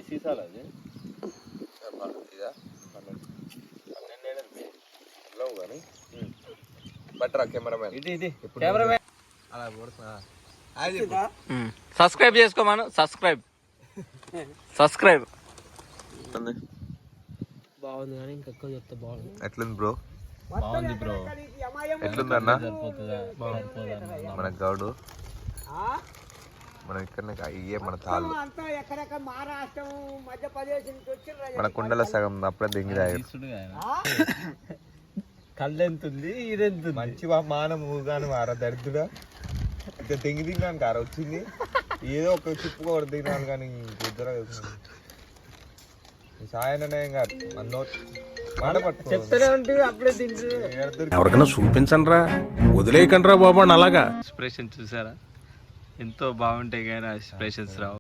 సీసాలు అది కానీ బట్రా కెమెరామెన్ ఇది కెమెరామెన్ అలా కొడుతున్నా సబ్స్క్రైబ్ చేసుకోమను. సబ్స్క్రైబ్ బాగుంది కానీ ఇంకెక్కువ చెప్తే బాగుంది. ఎట్లుంది బ్రో? బాగుంది బ్రో. ఎట్లుందన్నా సరిపోతుందా మన గౌడు? మనం ఇక్కడ ఇయ్యే మన తాళ్ళు మన కుండల సగం అప్పుడే దింగిరాయి. కళ్ళు ఎంత ఉంది, ఇదెంత మంచి మానం ఊగాను ఆరా దరిద్రుడా. ఇక తెంగి తిన్నాను కారా వచ్చింది. ఏదో ఒక చిప్పు కూడా తిన్నాను కానీ ఇద్దరు సాయననే కాదు అన్నో మాట పట్టు చెప్తానే ఉంటుంది అప్పుడే తింటుంది. ఎవరికైనా చూపించండి రా, వదిలేయకండి రా బాబు అలాగా. ఎక్స్ప్రెషన్ చూసారా? ఎంతో బాగుంటాయి కానీ ఎక్స్ప్రెషన్స్ రావు.